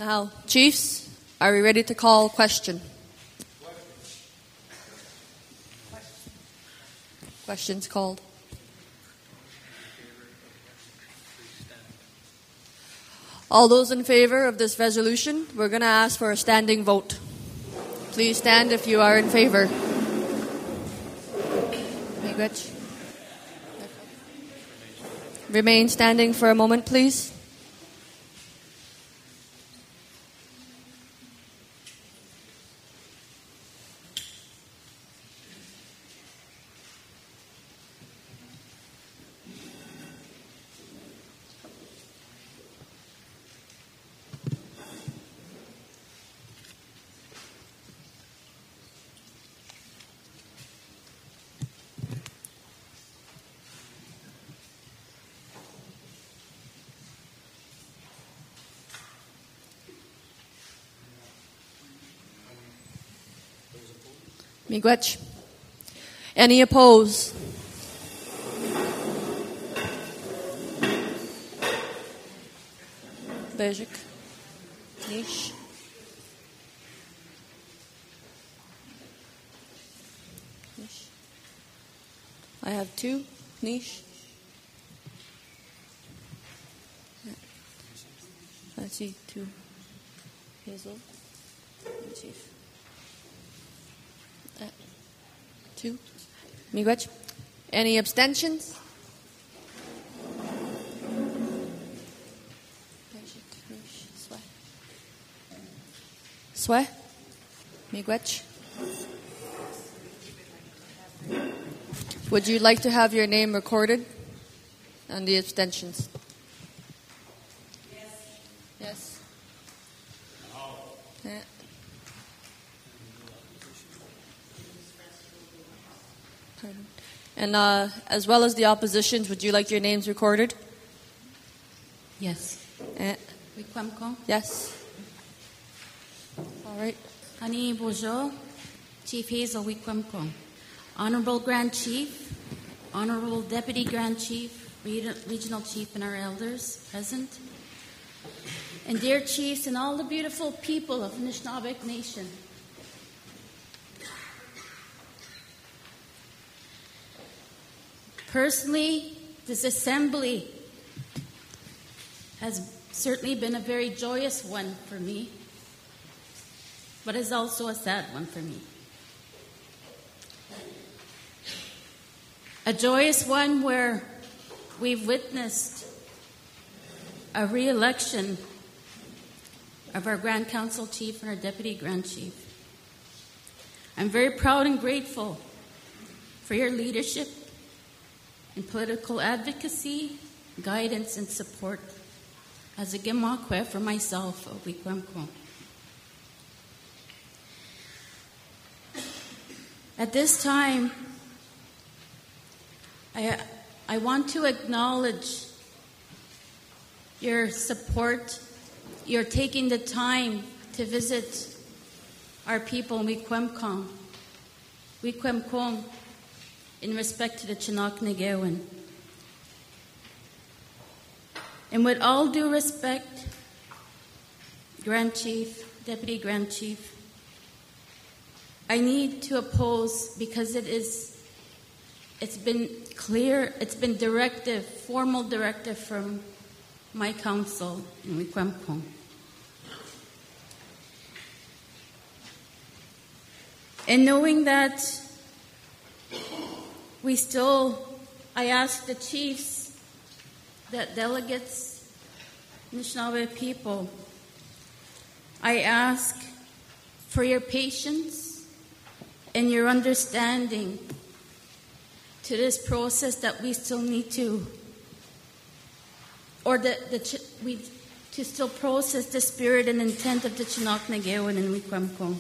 Now, Chiefs, are we ready to call question? Questions called. All those in favor of this resolution, we're going to ask for a standing vote. Please stand if you are in favor. Miigwech. Remain standing for a moment, please. Miigwech. Any opposed? Beijik. Nish. Nish. I have two. Nish. I see two. Hazel. And Chief. Two. Miigwech. Any abstentions? Swe. Miigwech. Would you like to have your name recorded on the abstentions? Yes. Yeah. Pardon. And as well as the oppositions, would you like your names recorded? Yes. Wikwamko. Yes. All right. Ani Bojo, Chief Hazel Wikwamko. Honorable Grand Chief, Honorable Deputy Grand Chief, Regional Chief, and our elders present. And dear Chiefs and all the beautiful people of Anishinaabeg Nation. Personally, this assembly has certainly been a very joyous one for me, but is also a sad one for me. A joyous one where we've witnessed a re-election of our Grand Council Chief and our Deputy Grand Chief. I'm very proud and grateful for your leadership in political advocacy, guidance, and support as a Gimakwe for myself of Wikwamko. At this time, I want to acknowledge your support, your taking the time to visit our people in Wikwemkong, in respect to the Chinook Nagewan. And with all due respect, Grand Chief, Deputy Grand Chief, I need to oppose because it's been clear, it's been directive, formal directive from my council in Wikwemkong. And knowing that I asked the chiefs, the delegates, Anishinaabe people, I ask for your patience and your understanding to this process that we still need to, or to still process the spirit and intent of the Chinook Nagewan and Wikwemkong.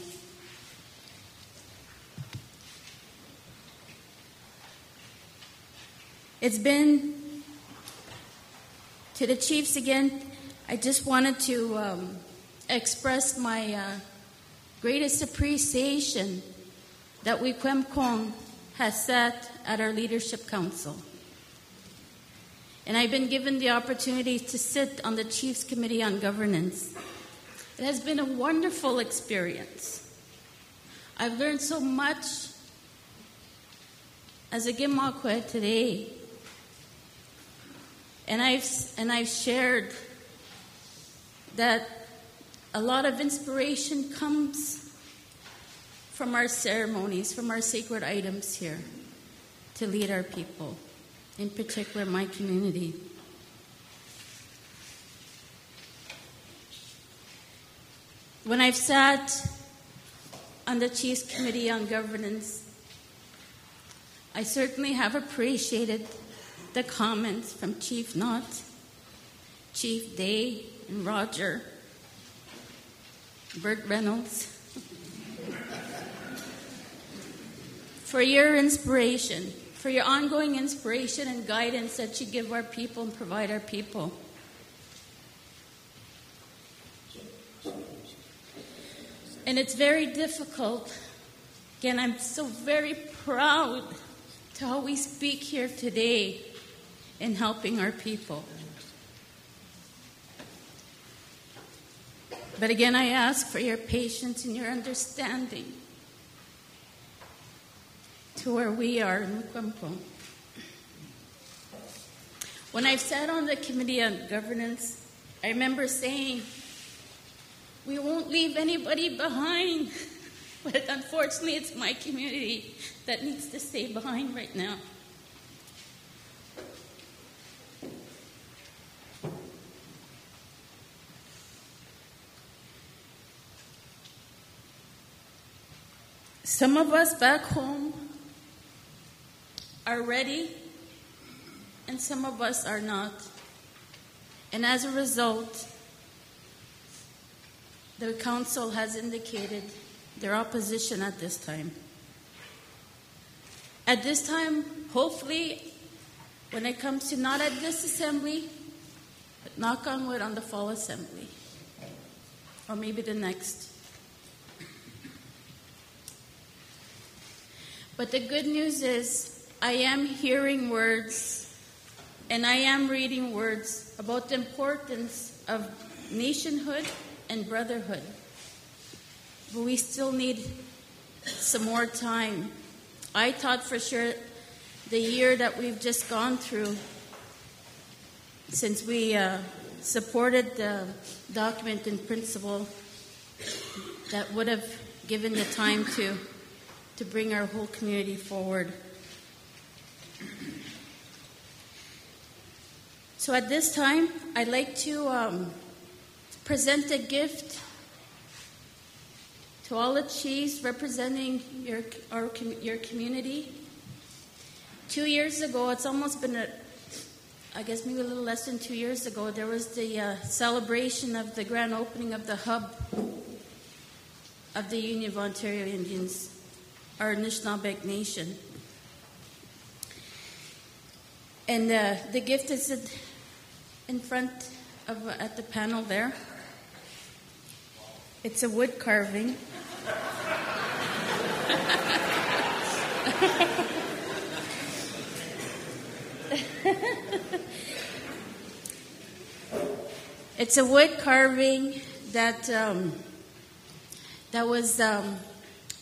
It's been, to the chiefs again, I just wanted to express my greatest appreciation that Wikwemkong has set at our Leadership Council. And I've been given the opportunity to sit on the Chiefs Committee on Governance. It has been a wonderful experience. I've learned so much as a Gimakwe today. And I've shared that a lot of inspiration comes from our ceremonies, from our sacred items here to lead our people, in particular my community. When I've sat on the Chiefs Committee on Governance, I certainly have appreciated the comments from Chief Knott, Chief Day, and Roger, Burt Reynolds, for your inspiration, for your ongoing inspiration and guidance that you give our people and provide our people. And it's very difficult. Again, I'm so very proud to how we speak here today in helping our people. But again, I ask for your patience and your understanding to where we are in Mukwamko. When I've sat on the Committee on Governance, I remember saying, we won't leave anybody behind. But unfortunately, it's my community that needs to stay behind right now. Some of us back home are ready, and some of us are not. And as a result, the council has indicated their opposition at this time. At this time, hopefully, when it comes to not at this assembly, but knock on wood on the fall assembly, or maybe the next. But the good news is I am hearing words and I am reading words about the importance of nationhood and brotherhood. But we still need some more time. I thought for sure the year that we've just gone through, since we supported the document in principle, that would have given the time to bring our whole community forward. So at this time, I'd like to present a gift to all the chiefs representing your community. 2 years ago, it's almost been I guess maybe a little less than 2 years ago, there was the celebration of the grand opening of the hub of the Union of Ontario Indians, our Anishinaabeg Nation. And the gift is in front of at the panel there. It's a wood carving. It's a wood carving that was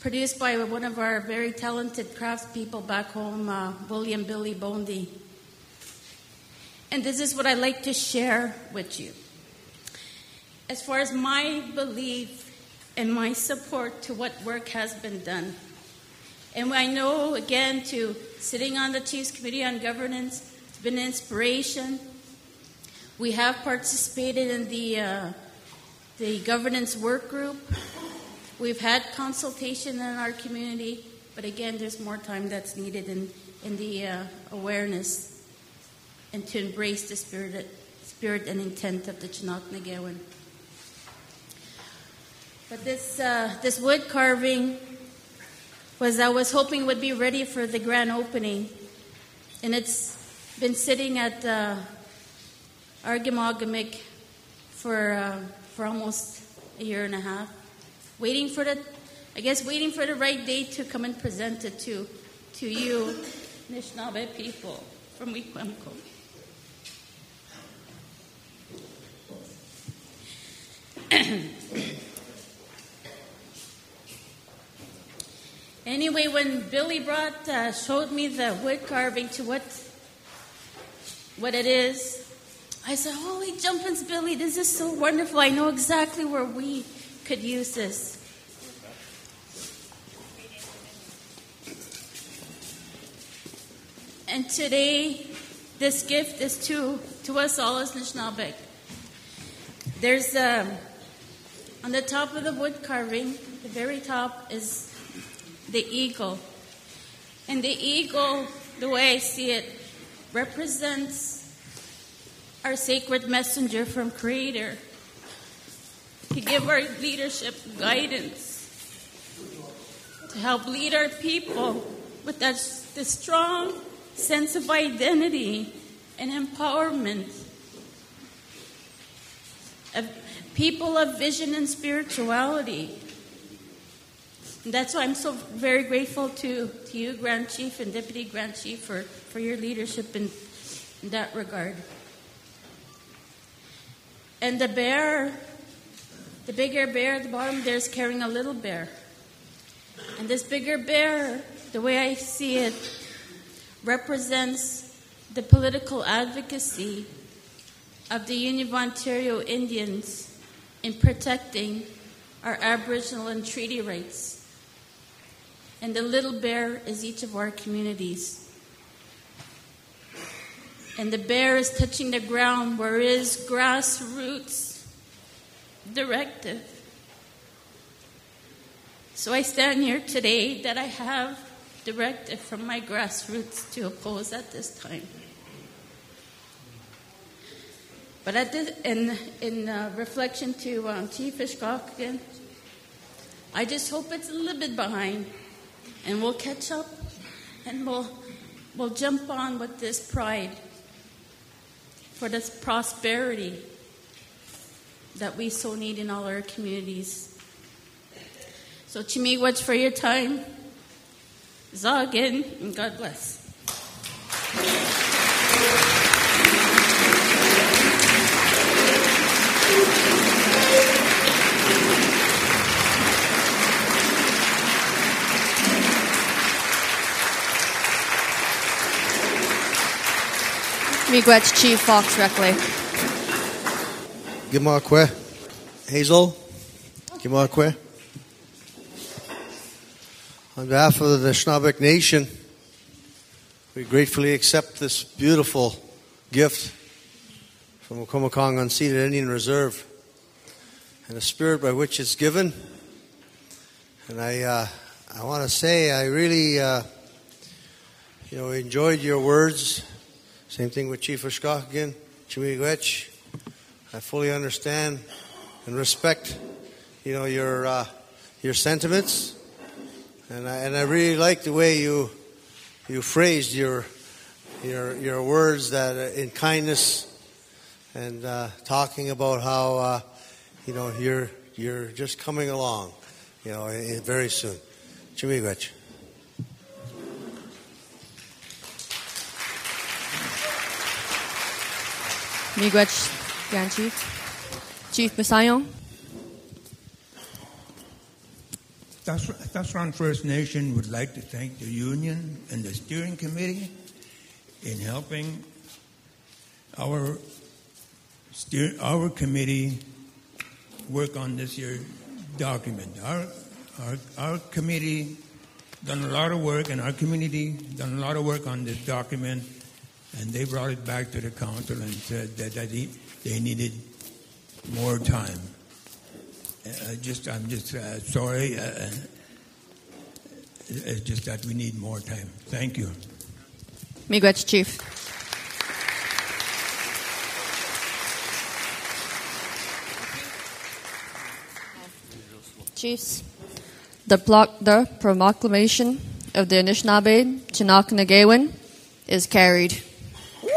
produced by one of our very talented craftspeople back home, William Billy Bondy. And this is what I'd like to share with you. As far as my belief and my support to what work has been done. And I know, again, to sitting on the Chiefs Committee on Governance, it's been an inspiration. We have participated in the governance work group. We've had consultation in our community, but again, there's more time that's needed in the awareness and to embrace the spirit and intent of the Chinooka-Nagewan. But this wood carving I was hoping would be ready for the grand opening, and it's been sitting at Argimagamik for almost a year and a half, waiting for the right date to come and present it to you, Anishinaabe people from Mukwamko. Anyway, when Billy showed me the wood carving to what it is, I said, "Holy jumpins, Billy, this is so wonderful. I know exactly where we could use this." And today, this gift is to us all as Anishinaabe. There's, on the top of the wood carving, the very top is the eagle. And the eagle, the way I see it, represents our sacred messenger from Creator to give our leadership guidance, to help lead our people with this strong sense of identity and empowerment, of people of vision and spirituality. And that's why I'm so very grateful to you, Grand Chief and Deputy Grand Chief, for your leadership in that regard. And the bear, the bigger bear at the bottom there, is carrying a little bear. And this bigger bear, the way I see it, represents the political advocacy of the Union of Ontario Indians in protecting our Aboriginal and treaty rights. And the little bear is each of our communities. And the bear is touching the ground where is grassroots directive. So I stand here today that I have directive from my grassroots to oppose at this time. But in reflection to Chief Ishkok, I just hope it's a little bit behind, and we'll catch up, and we'll jump on with this pride for this prosperity that we so need in all our communities. So Chimiigwech for your time. Zagin, and God bless. Miigwech Chief Fox Reckley. Gimakwe. Hazel. Gimakwe. On behalf of the Anishinaabe Nation, we gratefully accept this beautiful gift from Okomakong Unceded Indian Reserve and the spirit by which it's given. And I want to say I really enjoyed your words. Same thing with Chief Ishkok again, Chimiigwech. I fully understand and respect, your sentiments. And I really like the way you phrased your words that in kindness and talking about how you're just coming along, very soon. Chimiigwech. Miigwech Grand Chief. Chief Masayon. Tasman First Nation would like to thank the Union and the Steering Committee in helping our committee work on this year's document. Our committee done a lot of work, and our community done a lot of work on this document, and they brought it back to the council and said that they needed more time. I'm just sorry. It's just that we need more time. Thank you. Miigwech Chief. Chiefs, the proclamation of the Anishinaabe Chinaakanagewin is carried. Woo!